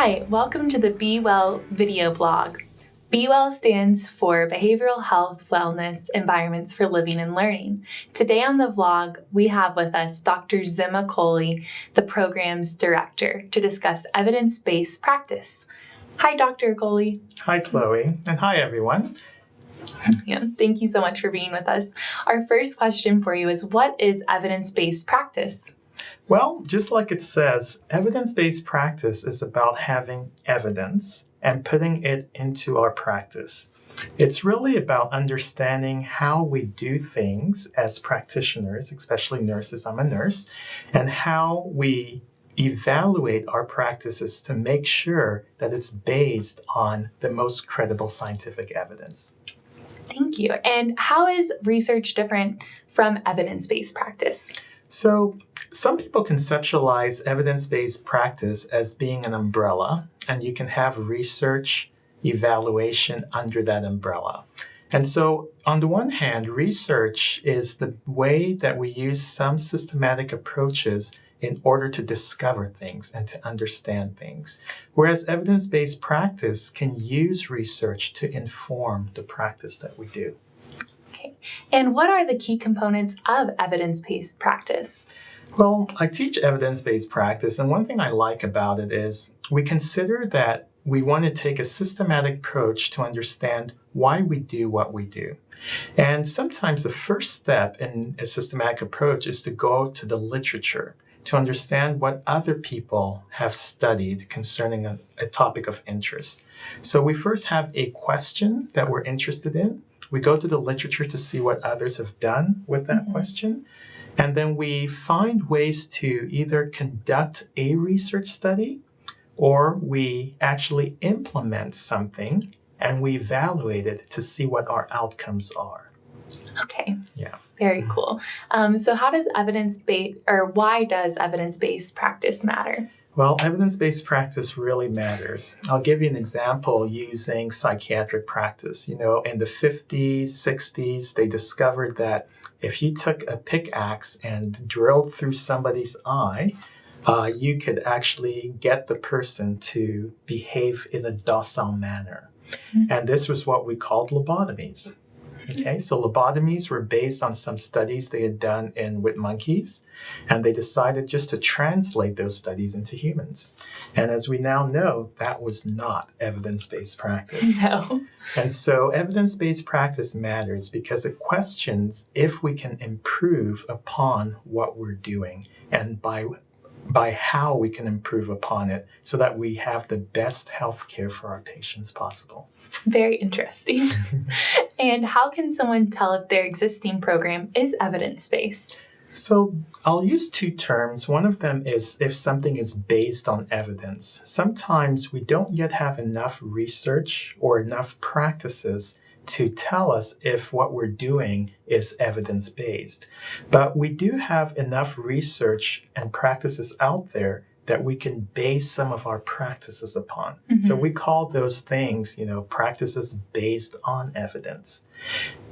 Hi, welcome to the Be Well video blog. Be Well stands for Behavioral Health, Wellness, Environments for Living and Learning. Today on the vlog, we have with us Dr. Zim Okoli, the program's director, to discuss evidence-based practice. Hi, Dr. Okoli. Hi, Chloe, and hi, everyone. Yeah, thank you so much for being with us. Our first question for you is, what is evidence-based practice? Well, just like it says, evidence-based practice is about having evidence and putting it into our practice. It's really about understanding how we do things as practitioners, especially nurses. I'm a nurse, and how we evaluate our practices to make sure that it's based on the most credible scientific evidence. Thank you. And how is research different from evidence-based practice? So some people conceptualize evidence-based practice as being an umbrella, and you can have research evaluation under that umbrella. And so on the one hand, research is the way that we use some systematic approaches in order to discover things and to understand things, whereas evidence-based practice can use research to inform the practice that we do. And what are the key components of evidence-based practice? Well, I teach evidence-based practice, and one thing I like about it is we consider that we want to take a systematic approach to understand why we do what we do. And sometimes the first step in a systematic approach is to go to the literature to understand what other people have studied concerning a topic of interest. So we first have a question that we're interested in. We go to the literature to see what others have done with that question. And then we find ways to either conduct a research study or we actually implement something and we evaluate it to see what our outcomes are. Okay. Yeah. Very cool. So how does why does evidence-based practice matter? Well, evidence-based practice really matters. I'll give you an example using psychiatric practice. In the 50s, 60s, they discovered that if you took a pickaxe and drilled through somebody's eye, you could actually get the person to behave in a docile manner. Mm-hmm. And this was what we called lobotomies. Okay, so lobotomies were based on some studies they had done with monkeys, and they decided just to translate those studies into humans. And as we now know, that was not evidence-based practice. No. And so evidence-based practice matters because it questions if we can improve upon what we're doing and by how we can improve upon it so that we have the best health care for our patients possible. Very interesting. And how can someone tell if their existing program is evidence-based? So I'll use two terms. One of them is if something is based on evidence. Sometimes we don't yet have enough research or enough practices to tell us if what we're doing is evidence-based. But we do have enough research and practices out there that we can base some of our practices upon. Mm-hmm. So we call those things, practices based on evidence.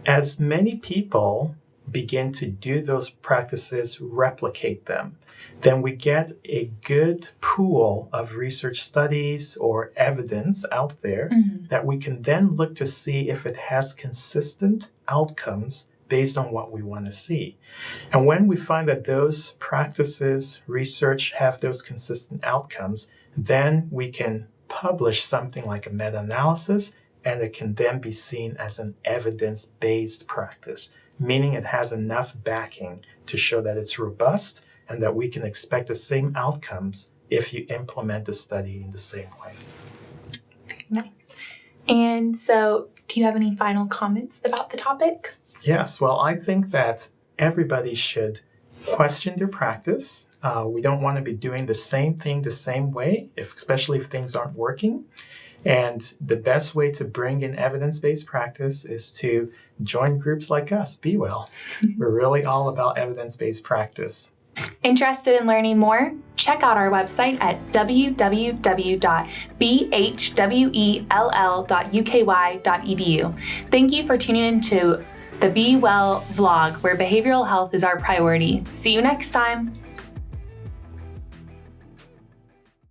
As many people begin to do those practices, replicate them, then we get a good pool of research studies or evidence out there that we can then look to see if it has consistent outcomes based on what we want to see. And when we find that those practices, research have those consistent outcomes, then we can publish something like a meta-analysis, and it can then be seen as an evidence-based practice, meaning it has enough backing to show that it's robust and that we can expect the same outcomes if you implement the study in the same way. Very nice. And so, do you have any final comments about the topic? Yes, well, I think that everybody should question their practice. We don't want to be doing the same thing the same way, especially if things aren't working. And the best way to bring in evidence-based practice is to join groups like us, Be Well. We're really all about evidence-based practice. Interested in learning more? Check out our website at www.bhwell.uky.edu. Thank you for tuning in to the Be Well vlog, where behavioral health is our priority. See you next time.